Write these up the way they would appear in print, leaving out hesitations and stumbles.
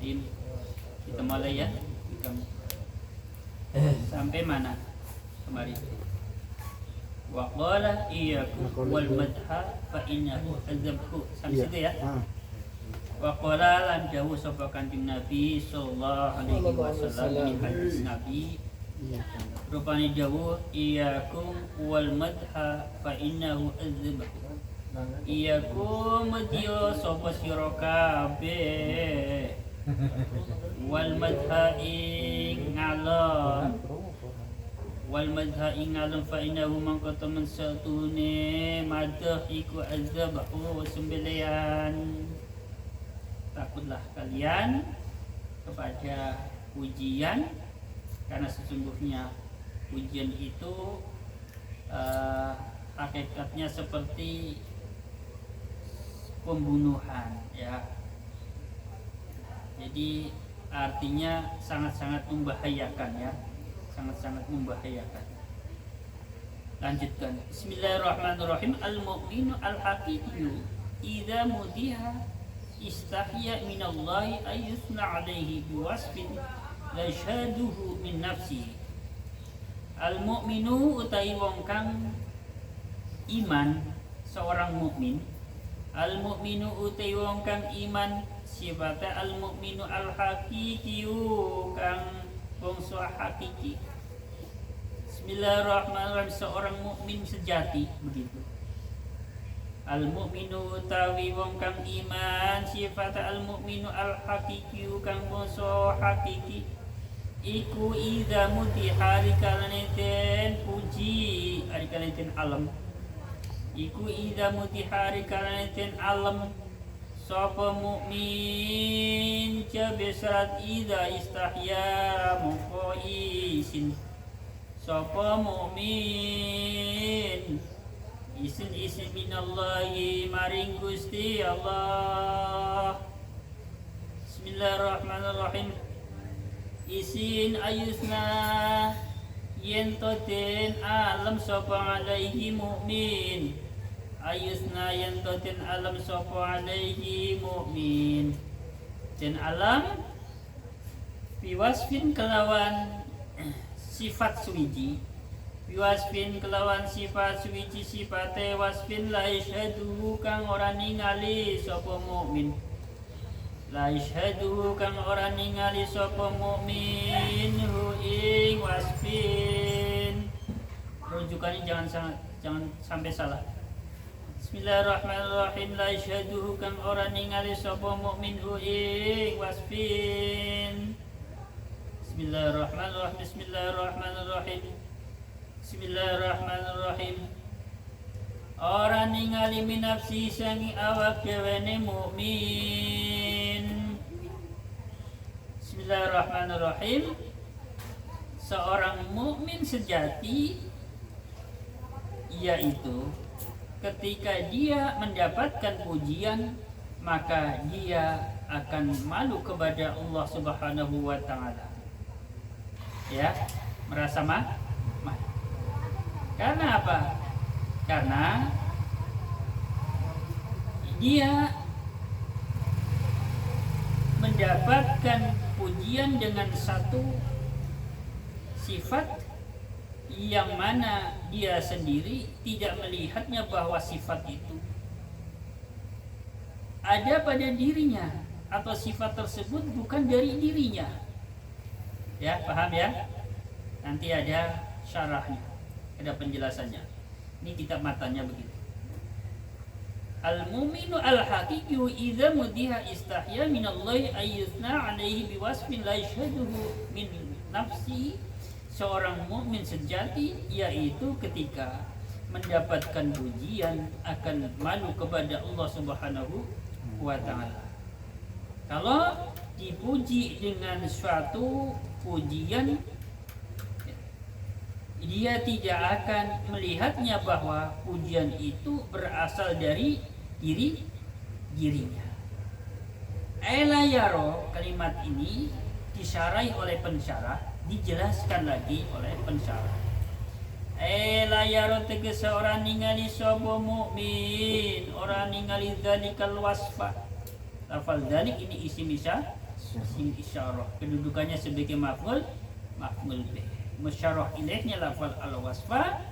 Bismillahirrahmanirrahim. Kita mulai ya. Sampai mana kemarin? Wa qala iyyakum wal madha fa innahu adzabku. Sampai situ ya. Wa qala lan dawuh sapa Kanjeng Nabi sallallahu alaihi wasallam di hadis Nabi rupane dawuh iyyakum wal madha fa innahu adzabku. Iyyakum madya sapa sira kabeh wal madha ing ngalon wal madha ing ngalon fa innahu mangko temen satune madha iku azabahu sembelian. Takutlah kalian kepada ujian, karena sesungguhnya ujian itu hakikatnya seperti pembunuhan ya. Jadi artinya sangat-sangat membahayakan ya, sangat-sangat membahayakan. Lanjutkan. Bismillahirrahmanirrahim. Al-mu'minu al-haqiqiyyu idza mudiha istahya minallahi ayyusna alaihi biwasfin la syaduhu min nafsihi. Al-mu'minu utai wong kang iman, seorang mukmin. Al-mu'minu utai wong kang iman, sifatnya al-mu'minu al-haqiqiyu kang bangsa hakiki. Bismillahirrahmanirrahim. Seorang mukmin sejati begitu. Al-mu'minu utawi wong kang iman, sifatnya al-mu'minu al-haqiqiyu kang bangsa hakiki. Iku idza mutiha rikalanaten puji rikalanaten alam. Iku idza mutiha rikalanaten alam sapa mukmin cabesrat idza istahya moko isin sapa mukmin isin minallahi maring Gusti Allah. Bismillahirrahmanirrahim. Isin ayusna yento den alam sapa alaihi mukmin. Ayusna yento den alam sapa alaihi mukmin. Den alam biwasfin kelawan sifat suwiji. Biwasfin kelawan sifat suwiji sifate wasfin la isyhadu kang ora ningali sapa mukmin. La isyhadu kang ora ningali sapa mukmin hu ing wasfin. Rujukannya jangan sampai salah. Bismillahirrahmanirrahim. La isyhadu kang ora ningali sapa mukmin hu ing wasfin. Bismillahirrahmanirrahim. Bismillahirrahmanirrahim. Bismillahirrahmanirrahim. Ora ningali minafsi sangi awak dewene mukmin. Bismillahirrahmanirrahim. Seorang mukmin sejati yaitu ketika dia mendapatkan pujian maka dia akan malu kepada Allah Subhanahu wa taala. Ya, merasa malu. Karena apa? Karena dia mendapatkan pujian dengan satu sifat yang mana dia sendiri tidak melihatnya bahwa sifat itu ada pada dirinya atau sifat tersebut bukan dari dirinya. Ya, paham ya? Nanti ada syarahnya, ada penjelasannya. Ini kitab matanya begitu. Al-mu'minu al-haqiqiyyu idza mudiha istahya minallahi ayyusna alaihi biwasfin la yashhaduhu min nafsi. Seorang mukmin sejati yaitu ketika mendapatkan pujian akan malu kepada Allah Subhanahu wa taala. Kalau dipuji dengan suatu pujian, dia tidak akan melihatnya bahwa pujian itu berasal dari dirinya. Ela yaro, kalimat ini disyarahi oleh pensyarah, dijelaskan lagi oleh pensyarah. Ela yaro tegese orang ningali sapa mukmin, orang ningali dzalikal wasfa. Lafal dzalik ini isim isim isyarah, kedudukannya sebagai maf'ul bih. Musyarah ilaihnya lafal al-wasfa,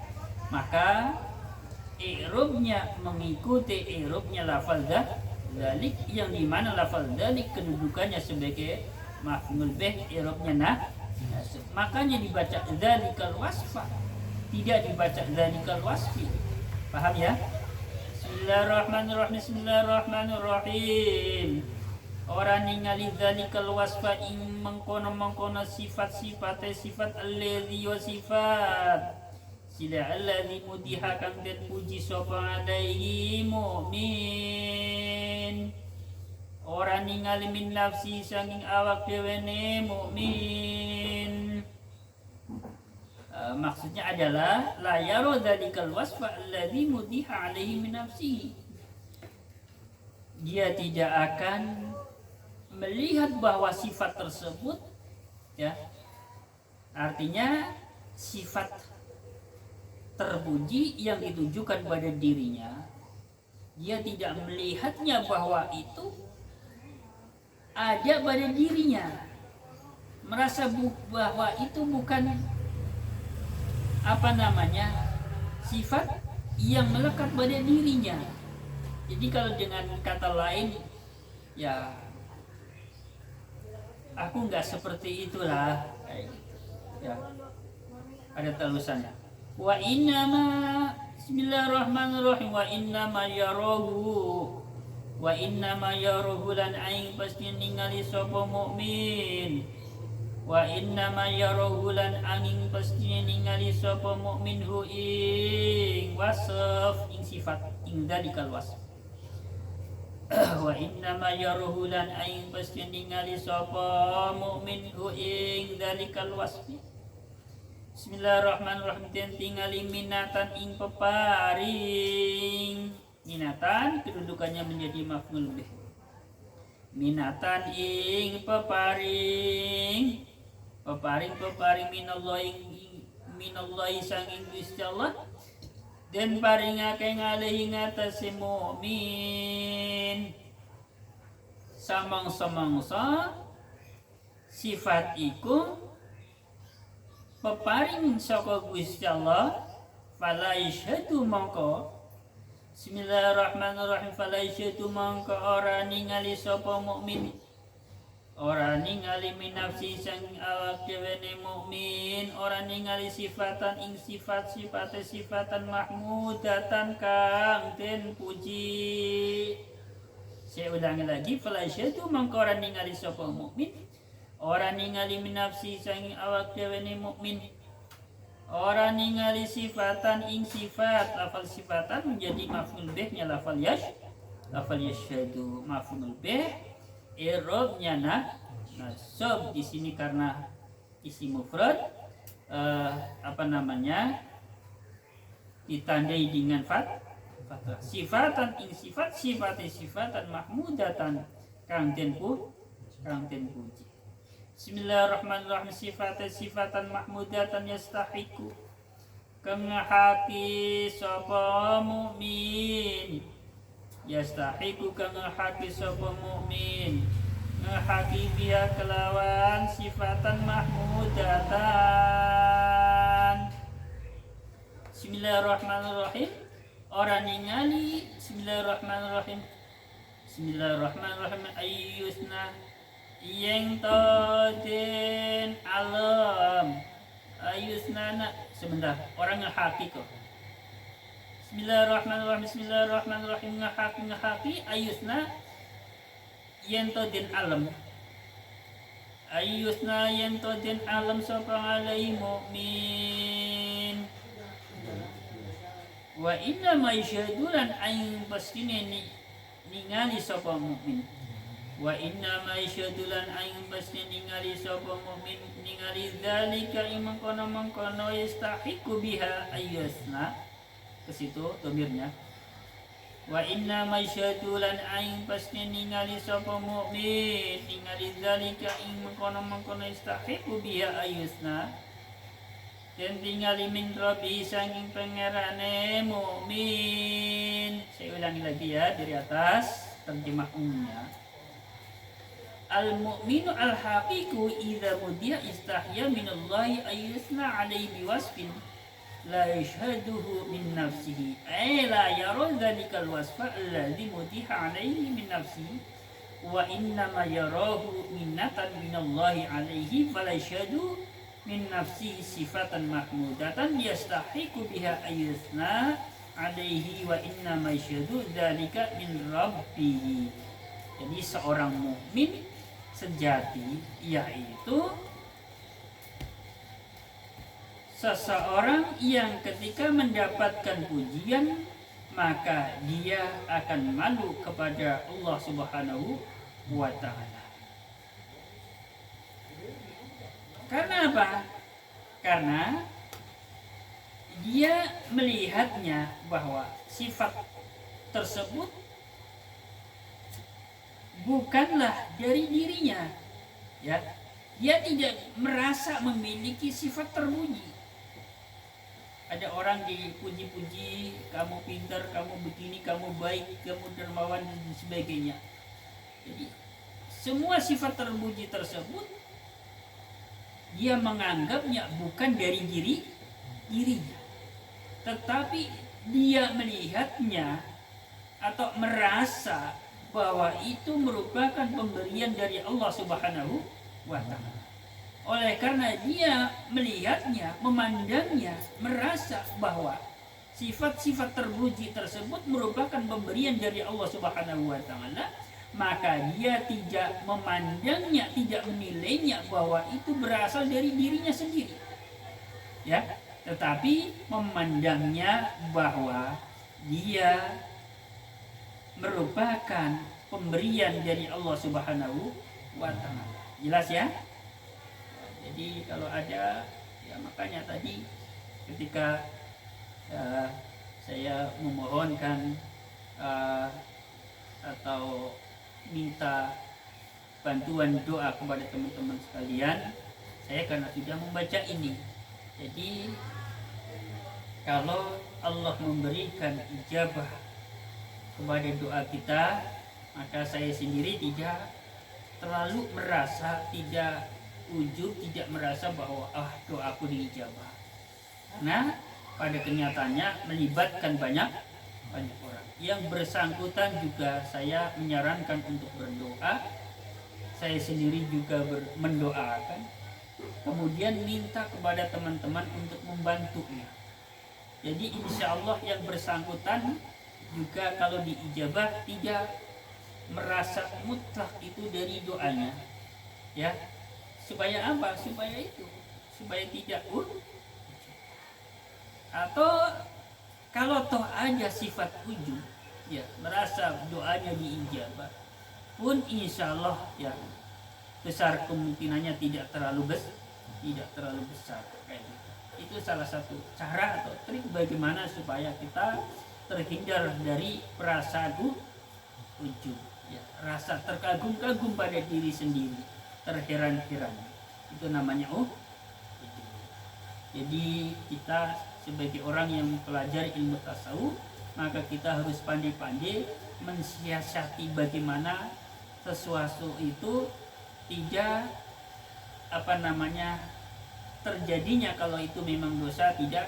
maka i'rabnya mengikuti i'rabnya lafal dzalik, yang dimana lafal dzalik kedudukannya sebagai maf'ul bih, i'rabnya nasab. Makanya dibaca dzalikal wasfa, tidak dibaca dzalikal wasfi. Paham ya? Bismillahirrahmanirrahim. Bismillahirrahmanirrahim. Orang ningali dzalikal wasfa ing mengkono-mengkono sifat alladzi wa sifat sila alladzi mudiha kang den puji sapa alaihi mukmin. Orang ningali min nafsi sanging awak dewene mukmin. Maksudnya adalah la yaro dzalikal wasfa alladzi mudiha alaihi min nafsihi. Dia tidak akan melihat bahwa sifat tersebut, ya, artinya sifat terpuji yang ditujukan pada dirinya, dia tidak melihatnya bahwa itu ada pada dirinya, merasa bahwa itu bukan sifat yang melekat pada dirinya. Jadi kalau dengan kata lain, ya aku nggak seperti itulah, kayak gitu. Ya, ada tulisannya. Wa innama Bismillahirrahmanirrahim. Wa innama yarahu lan aing pasti ningali sapa mukmin. Wa innama yarahu lan aing pasti ningali sapa mukmin hu ing wasf, ing sifat, ing dzalikal wasf. Wa innama yarahu lan aing pasti ningali sapa mukmin hu ing dzalikal wasfi. Bismillahirrahmanirrahim. Den tingali minatan ing peparing. Minatan kedudukannya menjadi maf'ul bih. Minatan ing peparing. Peparing minallahi sanging Gusti Allah. Dan paringake ngalihi ngatasi mukmin samangsa sifat iku peparing saka Gusti Allah. Fala yashhadu mangko Bismillahirrahmanirrahim. Fala yashhadu mangko ora ningali sapa mukmin, ora ningali min nafsi sang awak dhewe mukmin, ora ningali sifatan ing sifatan mahmudatan kang den puji. Saya ulangi lagi, fala yashhadu mangko ora ningali sapa mukmin, ora ningali min nafsi sang awak dhewe mukmin, ora ningali sifatan ing sifat. Lafal sifatan menjadi maf'ul bihnya lafal yashhadu maf'ul bih. I'rabnya nasab di sini karena isim mufrad, ditandai dengan fathah. Sifatan ing sifatan mahmudatan kang den puji. Bismillahirrahmanirrahim. Sifatan mahmudatan yastahiqu kang haki sapa mukmin. Yastahiqu kang haki sapa mukmin, ngahaki biha kelawan sifatan mahmudatan. Bismillahirrahmanirrahim. Ora ningali Bismillahirrahmanirrahim. Ayyusna yang toden alam. Ayyusna sebentar, orang ngahaki kok. Bismillahirrahmanirrahim. Ngahaki ayyusna yento den alam. Ayyusna yento den alam sapa alai mukmin. Wa inna ma yashhadulan aing pastine ningali sapa mukmin. Wa inna ma yashhadulan aing pastine ningali sapa mukmin, ningali zalika imang kono yastahiqu biha ayyusna. Ke situ domirnya. Wa inna ma yashhadulan aing pasti ningali sapa mukmin, ningali zalika ing mengkono istahiqu biha ayusna. Dan tingali min rabbi sanging pangerane mukmin. Saya ulangi lagi ya dari atas terjemah umumnya. al-mu'minu al-haqiqu idza mudiya istahya minallahi ayyusna alaihi biwasfin la yashhaduhu min nafsihi ay la yara dhalikal wasfa alladhi mudiha alaihi min nafsihi wa innama yarahu minnatan minallahi alaihi fala yashhadu min nafsihi sifatan mahmudatan yastahiqu biha ayyusna alaihi wa innama yashhadu dhalika min rabbih. Jadi seorang mukmin sejati yaitu seseorang yang ketika mendapatkan pujian maka dia akan malu kepada Allah Subhanahu wa taala. Karena apa? Karena dia melihatnya bahwa sifat tersebut bukanlah dari dirinya, ya. Dia tidak merasa memiliki sifat terpuji. Ada orang dipuji-puji, kamu pintar, kamu begini, kamu baik, kamu dermawan dan sebagainya. Jadi semua sifat terpuji tersebut dia menganggapnya bukan dari dirinya, tetapi dia melihatnya atau merasa bahwa itu merupakan pemberian dari Allah Subhanahu wa taala. Oleh karena dia melihatnya, memandangnya, merasa bahwa sifat-sifat terpuji tersebut merupakan pemberian dari Allah Subhanahu wa taala, maka dia tidak memandangnya, tidak menilainya bahwa itu berasal dari dirinya sendiri. Ya, tetapi memandangnya bahwa dia merupakan pemberian dari Allah Subhanahu wa taala. Jelas ya? Jadi kalau ada, ya makanya tadi ketika saya memohonkan atau minta bantuan doa kepada teman-teman sekalian, saya karena sudah membaca ini. Jadi kalau Allah memberikan ijabah kepada doa kita, maka saya sendiri tidak terlalu merasa, tidak ujub, tidak merasa bahwa doaku diijabah. Karena pada kenyataannya melibatkan banyak orang. Yang bersangkutan juga saya menyarankan untuk berdoa. Saya sendiri juga mendoakan. Kemudian minta kepada teman-teman untuk membantunya. Jadi insya Allah yang bersangkutan juga kalau diijabah tidak merasa mutlak itu dari doanya, ya. Supaya apa? Supaya tidak atau kalau toh aja sifat ujub, ya, merasa doanya diijabah pun insya Allah ya besar kemungkinannya tidak terlalu besar kayak gitu. Itu salah satu cara atau trik bagaimana supaya kita terhindar dari perasaan ujub, ya, rasa terkagum-kagum pada diri sendiri, terheran-heran. Itu namanya ujub. Jadi kita sebagai orang yang mempelajari ilmu tasawuf, maka kita harus pandai-pandai mensiasati bagaimana sesuatu itu tidak terjadinya kalau itu memang dosa tidak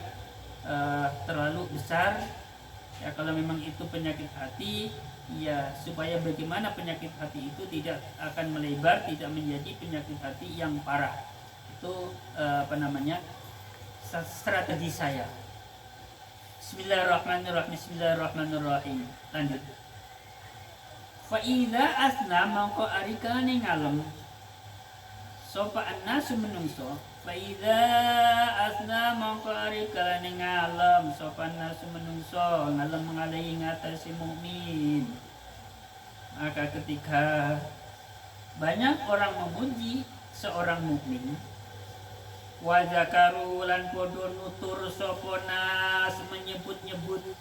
terlalu besar. Ya, kalau memang itu penyakit hati, ya supaya bagaimana penyakit hati itu tidak akan melebar, tidak menjadi penyakit hati yang parah. Itu strategi saya. Bismillahirrahmanirrahim. Lanjut. Fa idza asna mangko arikane ngalem sapa annasu menungso. Fa idza asna mangko arikane ngalem sapa annasu menungso, ngalem mengalai ngatasi mukmin. Maka ketika banyak orang memuji seorang mukmin, wa zakaru lan podo nutur sapa nas menyebut-nyebut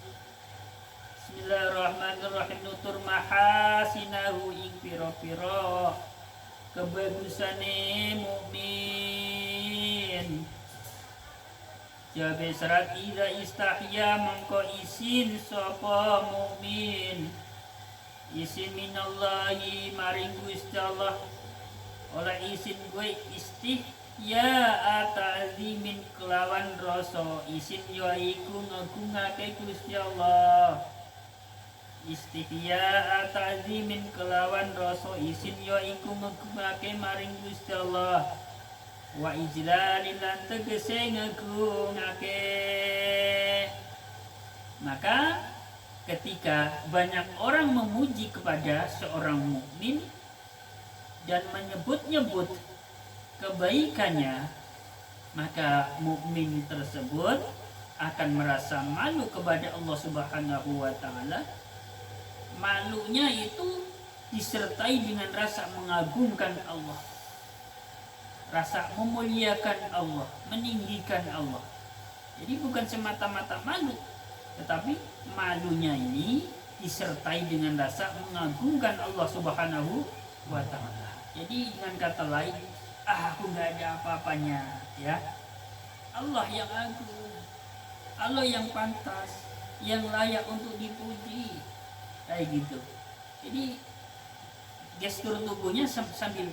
Bismillahirrahmanirrahim nutur mahasinahu ing pira-pira kebagusane mukmin. Jabe serat ida istahya mangko isin sapa mukmin, isin minallahi maring Gusti Allah oleh isin gue istihya ta'zimin kelawan rasa isin ya iku ngagungake Gusti Allah. Istihya ta'zimin kelawan rasa isin ya iku ngagungake maring Gusti Allah. Wa ijlalin lan tegese ngagungake. Maka ketika banyak orang memuji kepada seorang mukmin dan menyebut-nyebut kebaikannya, maka mukmin tersebut akan merasa malu kepada Allah Subhanahu wa taala. Malunya itu disertai dengan rasa mengagungkan Allah, rasa memuliakan Allah, meninggikan Allah. Jadi bukan semata-mata malu, tetapi malunya ini disertai dengan rasa mengagungkan Allah Subhanahu wa taala. Jadi dengan kata lain, aku nggak ada apa-apanya, ya. Allah yang agung, Allah yang pantas, yang layak untuk dipuji, kayak gitu. Jadi gestur tubuhnya sambil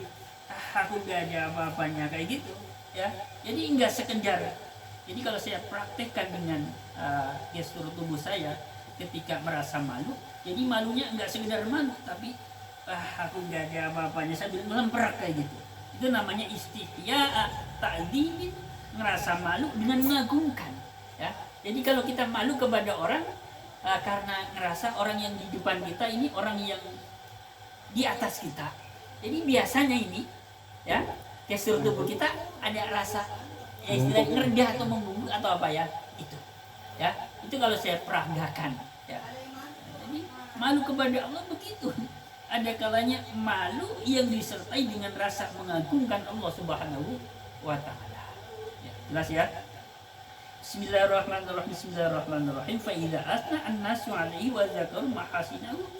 aku nggak ada apa-apanya, kayak gitu, ya. Jadi nggak sekedar. Jadi kalau saya praktekkan dengan gestur tubuh saya ketika merasa malu, jadi malunya nggak sekedar malu, tapi aku nggak ada apa-apanya sambil melempar kayak gitu. Itu namanya istihya ta'dzimin, ngerasa malu dengan mengagungkan, ya. Jadi kalau kita malu kepada orang karena ngerasa orang yang di depan kita ini orang yang di atas kita, jadi biasanya ini, ya, gestur tubuh kita ada rasa istilah ngerendah atau membungkuk atau apa, ya, itu kalau saya peragakan, ya. Jadi malu kepada Allah begitu. Ada kalanya malu yang disertai dengan rasa mengagungkan Allah Subhanahu wa taala. Ya, jelas ya? Bismillahirrahmanirrahim. Bismillahirrahmanirrahim. Fa idza asna an-nasu 'alaihi wa dzakaru mahasinahu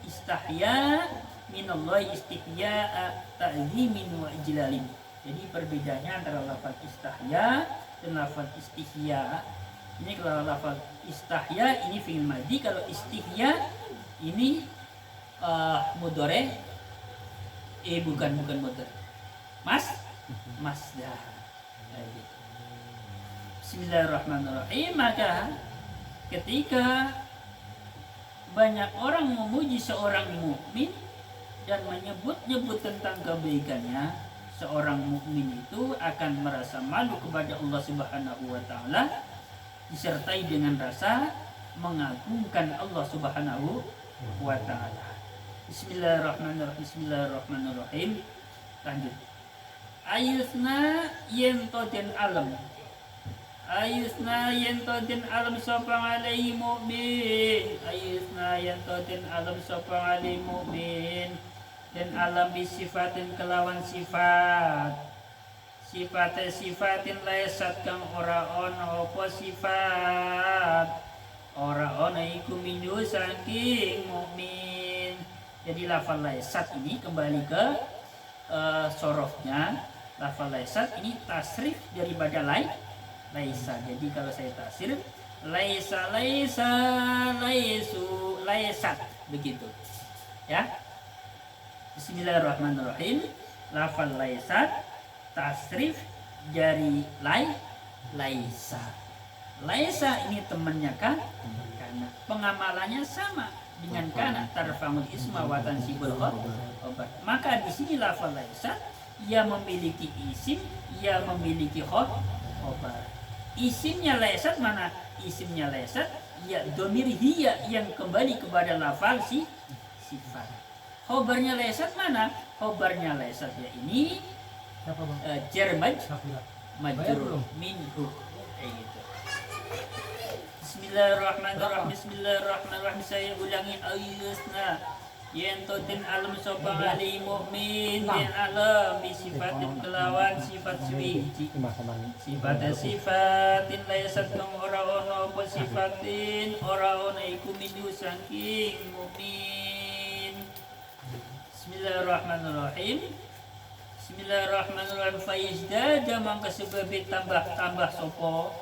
istahya minallahi istihya ta'zimin wa ijlalin. Jadi perbedaannya antara lafaz istahya dan lafaz istihya. Ini kalau lafaz istahya ini fi'il madhi, kalau istihya ini mudhari, bukan mudhari. Masdar. Bismillahirrahmanirrahim. Maka ketika banyak orang memuji seorang mukmin dan menyebut-nyebut tentang kebaikannya, seorang mukmin itu akan merasa malu kepada Allah Subhanahu wa taala disertai dengan rasa mengagungkan Allah Subhanahu wa taala. Bismillahirrahmanirrahim. Bismillahirrahmanirrahim. Lanjut. Ayusna yentoden alam. Ayusna yentoden alam sopang alaihi mu'min. Ayusna yentoden alam sopang alaihi mu'min. Dan alam bisifatin kelawan sifat. Sifatin laisat kang ora ono apa sifat, ora ono iku minhu saking mukmin. Jadi lafal laisat ini kembali ke sorofnya. Lafal laisat ini tasrif daripada laisa. Jadi kalau saya tasrif laisa laisu laisat, begitu, ya. Bismillahirrahmanirrahim. Lafal laisat tasrif dari laisa. Laisa ini temannya kan, karena pengamalannya sama dengan kana, tarfa'ul isma wa tansibul khabar. Maka di sini lafal laisa ia memiliki isim, ia memiliki khabar. Isimnya laisat mana? Isimnya laisat ya domir hiya yang kembali kepada lafal sifat. Khabarnya laisat mana? Khabarnya laisat ya ini jar majrur minhu, kayak gitu. Bismillahirrahmanirrahim. Bismillahirrahmanirrahim. Saya ulangi. Ayusna yentotin alam sopang ali mu'min den alam bisifatin kelawan sifat suwiji. Sifatin laisat kang ora ono apa sifatin ora ono iku minhu saking mu'min. Bismillahirrahmanirrahim. Bismillahirrahmanirrahim. Faizda jamang kesebabi tambah sopo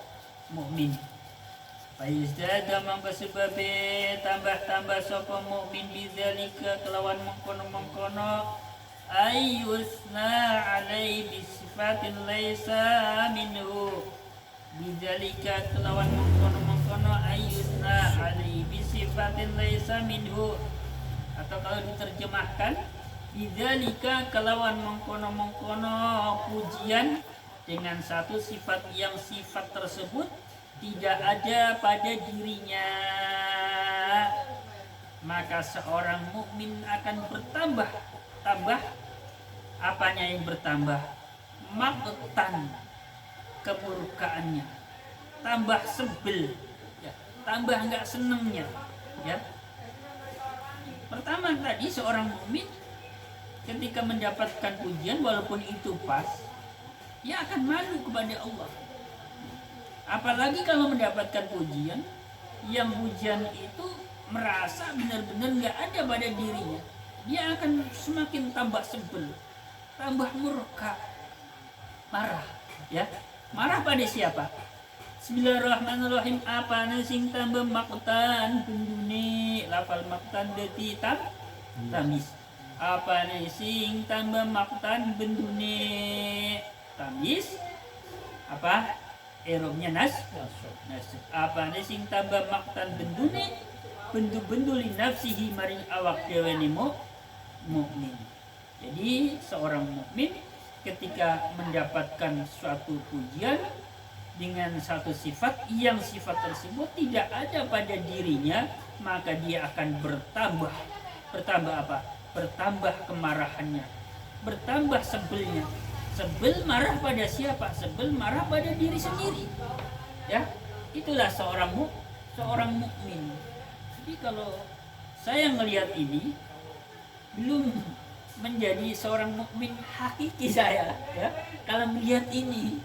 mukmin. Faizada mangka sebabe tambah-tambah sapa mukmin bidzalika kelawan mengkono-mengkono ayyusna alai bisifatin laisa minhu bidzalika kelawan mengkono-mengkono ayyusna alai bisifatin laisa minhu, atau kalau diterjemahkan bidzalika kelawan mengkono-mengkono pujian dengan satu sifat yang sifat tersebut tidak ada pada dirinya, maka seorang mukmin akan bertambah apanya yang bertambah? Maqtan, kemurkaannya, tambah sebel, ya, tambah nggak senengnya, ya. Pertama tadi seorang mukmin ketika mendapatkan pujian walaupun itu pas, dia akan malu kepada Allah. Apalagi kalau mendapatkan pujian yang pujian itu merasa benar-benar nggak ada pada dirinya, dia akan semakin tambah sebel, tambah murka, marah, ya. Marah pada siapa? Bismillahirrahmanirrahim. Apa sing tambah maktan bendune, lafal maktan dadi tamis. Apa sing tambah maktan bendune tamis? Apa? Erobnya nas. Apa sing tambah maktan bendune bendu-bendu li nafsihi maring awak dhewe mukmin. Jadi seorang mukmin ketika mendapatkan suatu pujian dengan satu sifat yang sifat tersebut tidak ada pada dirinya, maka dia akan bertambah apa? Bertambah kemarahannya, bertambah sebelnya. Sebel marah pada siapa? Sebel marah pada diri sendiri. Ya, itulah seorang mukmin. Jadi kalau saya melihat ini belum menjadi seorang mukmin hakiki saya, ya. Kalau melihat ini,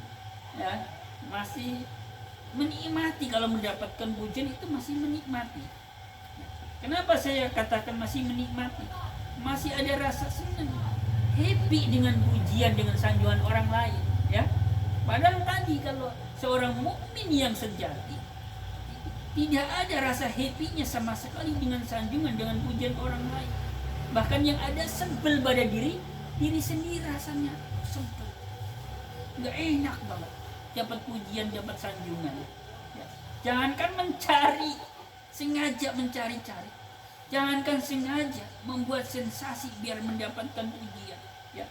ya, masih menikmati. Kalau mendapatkan pujian itu masih menikmati. Kenapa saya katakan masih menikmati? Masih ada rasa senang, happy dengan pujian, dengan sanjungan orang lain, ya. Padahal tadi kalau seorang mukmin yang sejati tidak ada rasa happy-nya sama sekali dengan sanjungan, dengan pujian orang lain. Bahkan yang ada sebel pada diri sendiri, rasanya sebel, nggak enak banget dapat pujian, dapat sanjungan, ya. Jangankan sengaja mencari-cari, jangankan sengaja membuat sensasi biar mendapatkan pujian, ya.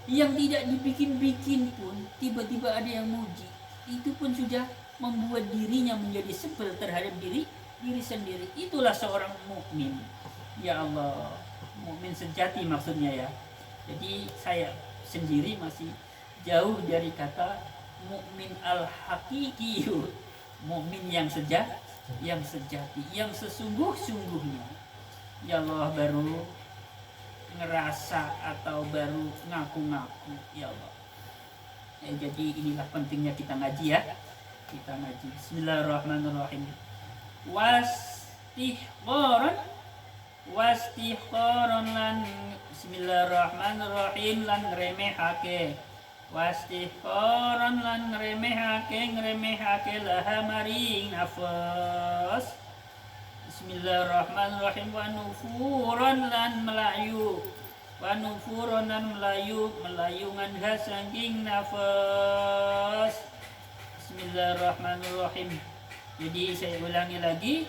Yang tidak dibikin-bikin pun tiba-tiba ada yang muji, itu pun sudah membuat dirinya menjadi sebel terhadap diri sendiri. Itulah seorang mukmin. Ya Allah, mukmin sejati maksudnya, ya. Jadi saya sendiri masih jauh dari kata mukmin al-haqiqi, mukmin yang sejati, yang sesungguh-sungguhnya. Ya Allah, baru ngerasa atau baru ngaku-ngaku, ya Allah. Jadi inilah pentingnya kita ngaji, ya. Kita ngaji. Bismillahirrahmanirrahim. Wastihqaran lan bismillahirrahmanirrahim lan ngremehake. Wastihqaran lan ngremehake laha maring nafas. Bismillahirrahmanirrahim. Wa nufuran lan melayu. Wa nufuran lan melayu ngangga saking nafas. Bismillahirrahmanirrahim. Jadi saya ulangi lagi.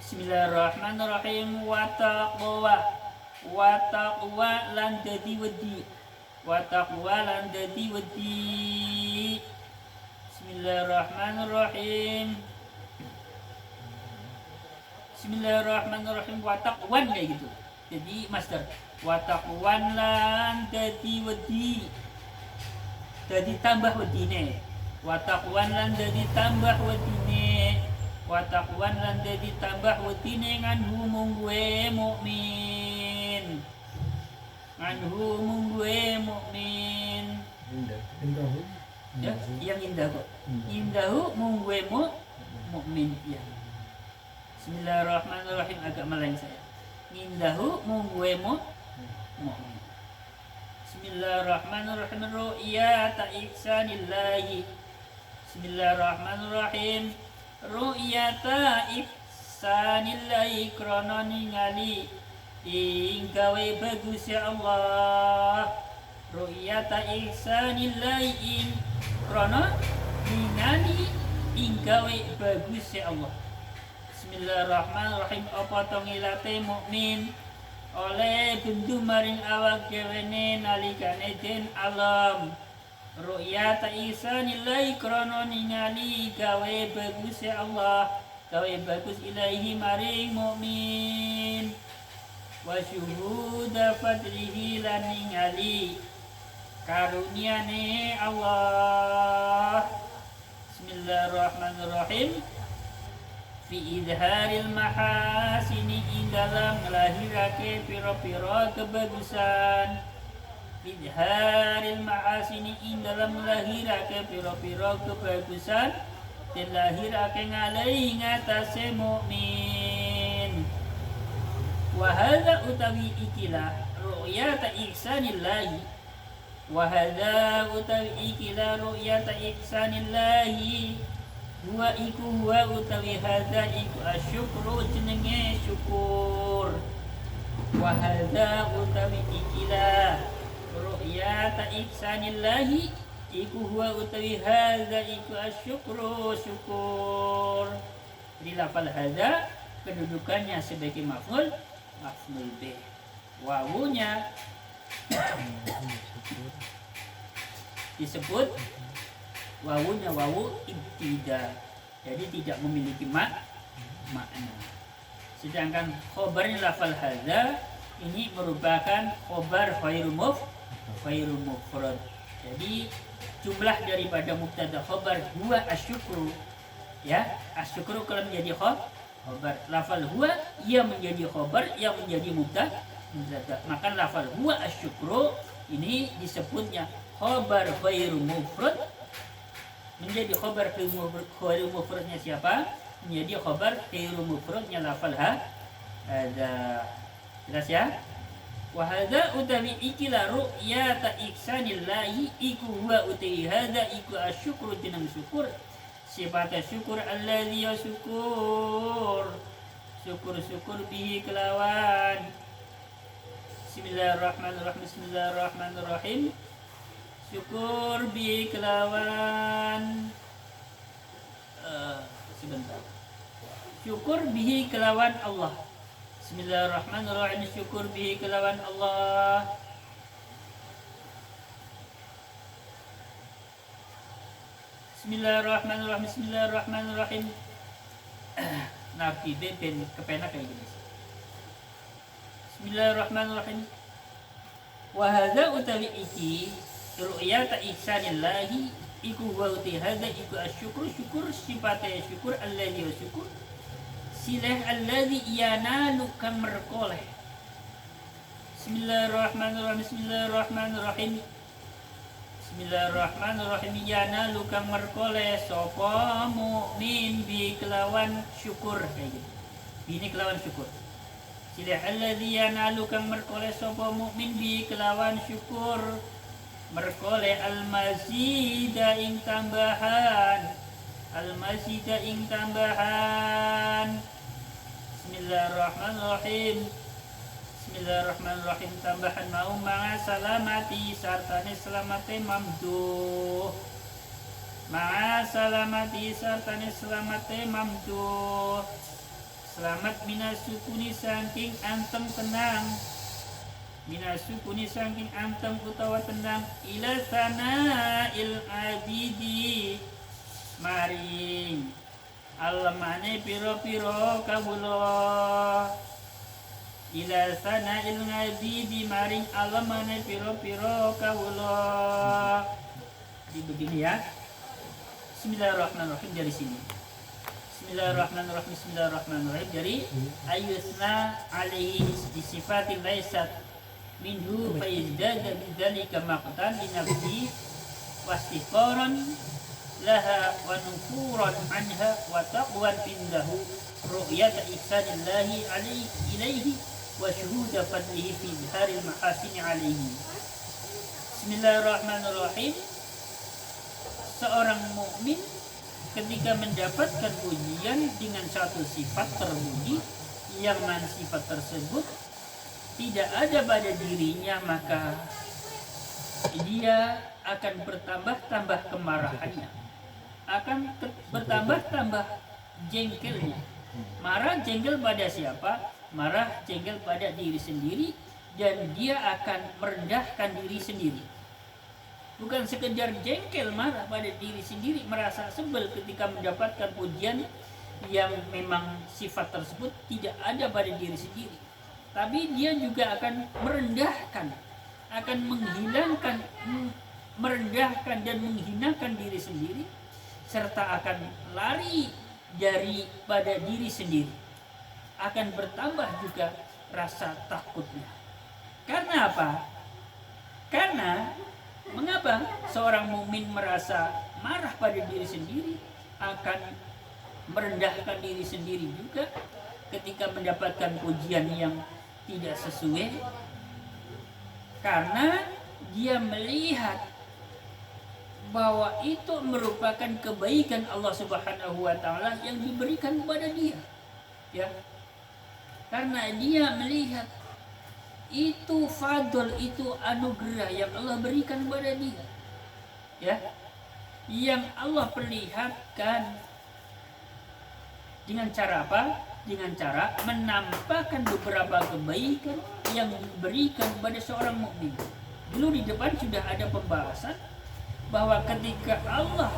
Bismillahirrahmanirrahim. Wa taqwa lan dadi wedi. Wa taqwa lan dadi wedi. Bismillahirrahmanirrahim. Bismillahirrahmanirrahim. Wa taqwan kayak gitu. Jadi master. Wa taqwan lan dadi wedi. Dadi tambah wedine. Wa taqwan lan dadi tambah wedine. Wa taqwan lan dadi tambah wedine nganhu mungguwe mukmin. Nganhu mungguwe mukmin. Ya, yang indah kok. Indahu mungguwe mukmin, ya. Bismillahirrahmanirrahim, agak meleng saya. Indahu mungguwe mukmin. Bismillahirrahmanirrahim. Ru'yata ihsanillahi. Bismillahirrahmanirrahim. ru'yata ihsanillahi krana ningali ing gawe bagus ya Allah. Ru'yata ihsanillahi ing krana ningali ing gawe bagus ya Allah. Bismillahirrahmanirrahim. Apa to ngilate mukmin oleh bendu maring awak dewene nalikane den alam. Ru'yata ihsanillahi krana ningali gawe bagus ya Allah, gawe bagus ilahi maring mukmin. Wa syuhuda fadlihi lan ningali karuniane Allah. Bismillahirrahmanirrahim. Fi idharil mahasini ing dalam ngelahirake piro-piro kebagusan. Fi idharil mahasini ing dalam ngelahirake piro-piro kebagusan dan lahirake ngalai ngatasé mukmin. Wa hadza utawi ikilah ru'yata ihsanillahi. Wa hadza utawi ikilah ru'yata ihsanillahi. Huwa utawi hadza iku asyukru jenenge syukur. Wa hadza utawi ikilah ru'yata ihsanillahi iku huwa utawi hadza iku asyukru syukur. Di lafal hadza kedudukannya sebagai maf'ul bih. Wawunya disebut wawunya wawu ibtida, jadi tidak memiliki makna. Sedangkan khobarnya lafal hadza ini merupakan khobar khairu mufrad. Jadi jumlah daripada mubtada khobar huwa asyukru, ya asyukru kalau menjadi khobar, lafal huwa ia menjadi khobar, ia menjadi mubtada. Maka lafal huwa asyukru ini disebutnya khobar khairu mufrad. Menjadi khobar khairu mufradnya siapa? Menjadi khobar khairu mufradnya lafal hadza. Jelas ya? Wa hadza utawi ikilah ru'yata ihsanillahi iku huwa utawi hadza iku asyukru jeneng syukur. Sifat syukur alladzi syukur bihi kelawan. Bismillahirrahmanirrahim. Syukur bi kelawan sebentar. Syukur bihi kelawan Allah. Bismillahirrahmanirrahim. Syukur bihi kelawan Allah. Bismillahirrahmanirrahim. Nabi ben kepenak kayak gini. Bismillahirrahmanirrahim. Wa hadza utawi iki ru'yata ihsanillahi iku wa uti hadza iku asyukru syukur sifatnya syukur alladzi syukur silah alladzi yanalu kamerkoleh. Bismillahirrahmanirrahim. Bismillahirrahmanirrahim. Yanalu kamerkoleh sapa mukmin bi kelawan syukur kayak gitu. Ini kelawan syukur. Silah alladzi yanalu kamerkoleh sapa mukmin bi kelawan syukur. Merkole al-mazida ing tambahan. Bismillahirrahmanirrahim. Tambahan mau ma'a salamati sartane selamate mamduh. Selamat minasukuni saking antem tenang. Minasukuni saking antem utawa tenang ila sana'il abidi maring alamane piro-piro kawula. Ila sana'il abidi maring alamane piro-piro kawula. Jadi begini ya. Bismillahirrahmanirrahim dari sini. Bismillahirrahmanirrahim dari ayusna alaihi disifatil laisat minhu fa'izdada bidzalika maqtan li nafsi wastiqaran laha wa nufuran anha wa taqwan indahu ru'yata ihsanillahi ilaihi wa syuhuda fadlihi fi dharil mahasini alaihi. Bismillahirrahmanirrahim. Seorang mukmin ketika mendapatkan pujian dengan suatu sifat terpuji yang mana sifat tersebut tidak ada pada dirinya, maka dia akan bertambah-tambah kemarahannya, akan bertambah-tambah jengkelnya. Marah jengkel pada siapa? Marah jengkel pada diri sendiri, dan dia akan merendahkan diri sendiri. Bukan sekedar jengkel, marah pada diri sendiri, merasa sebel ketika mendapatkan pujian yang memang sifat tersebut tidak ada pada diri sendiri. Tapi dia juga akan merendahkan, akan menghilangkan, merendahkan dan menghinakan diri sendiri, serta akan lari daripada diri sendiri. Akan bertambah juga rasa takutnya. Karena apa? Karena mengapa seorang mukmin merasa marah pada diri sendiri, akan merendahkan diri sendiri juga ketika mendapatkan pujian yang tidak sesuai? Karena dia melihat bahwa itu merupakan kebaikan Allah Subhanahu wa taala yang diberikan kepada dia. Ya. Karena dia melihat itu fadl, itu anugerah yang Allah berikan kepada dia. Ya. Yang Allah perlihatkan dengan cara apa? Dengan cara menampakkan beberapa kebaikan yang diberikan kepada seorang mukmin. Dulu di depan sudah ada pembahasan bahwa ketika Allah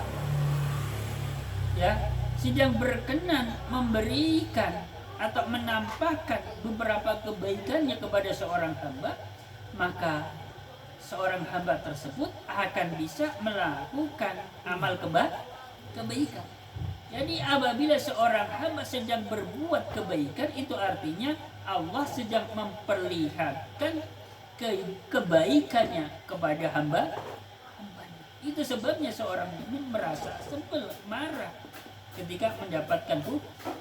sedang berkenan memberikan atau menampakkan beberapa kebaikannya kepada seorang hamba, maka seorang hamba tersebut akan bisa melakukan amal kebaikan. Jadi apabila seorang hamba sedang berbuat kebaikan, itu artinya Allah sedang memperlihatkan kebaikannya kepada hamba. Itu sebabnya seorang mukmin merasa sebel, marah ketika mendapatkan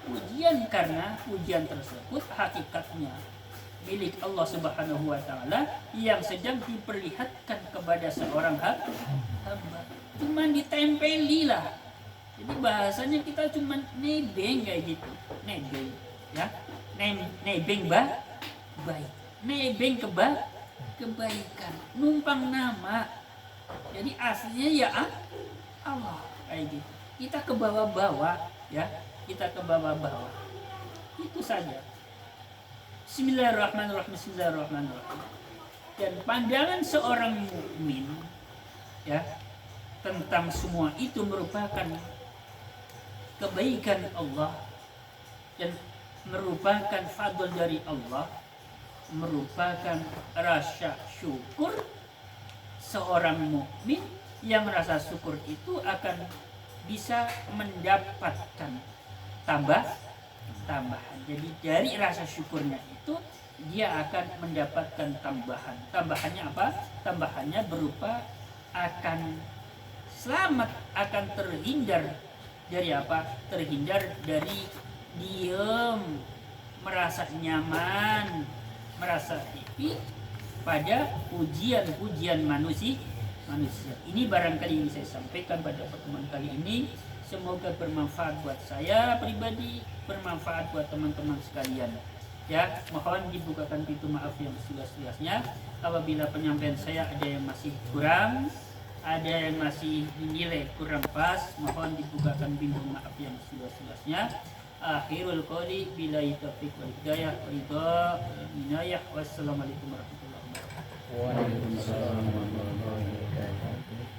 pujian, karena pujian tersebut hakikatnya milik Allah Subhanahu wa taala yang sedang diperlihatkan kepada seorang hamba. Cuman ditempeli lah. Jadi bahasanya kita cuman nebeng kayak gitu. Nebeng, ya. Nebeng baik. Nebeng kebaikan. Numpang nama. Jadi aslinya ya Allah kayak gitu. Kita ke bawah-bawah, ya. Kita ke bawah-bawah. Itu saja. Bismillahirrahmanirrahim. Bismillahirrahmanirrahim. Dan pandangan seorang mukmin, ya, tentang semua itu merupakan kebaikan Allah dan merupakan fadl dari Allah, merupakan rasa syukur. Seorang mukmin yang merasa syukur itu akan bisa mendapatkan tambahan. Jadi dari rasa syukurnya itu dia akan mendapatkan tambahan. Tambahannya apa? Tambahannya berupa akan selamat, akan terhindar dari apa? Terhindar dari diam, merasa nyaman, merasa happy pada pujian-pujian manusia. Ini barangkali yang saya sampaikan pada pertemuan kali ini. Semoga bermanfaat buat saya pribadi, bermanfaat buat teman-teman sekalian. Ya, mohon dibukakan pintu maaf yang seluas-luasnya. Apabila penyampaian saya ada yang masih kurang, ada yang masih dinilai kurang pas, mohon dibukakan pintu maaf yang seluas-luasnya. Akhirul qouli billahi taufiq wal hidayah. Wassalamualaikum warahmatullahi wabarakatuh. Waalaikumsalam.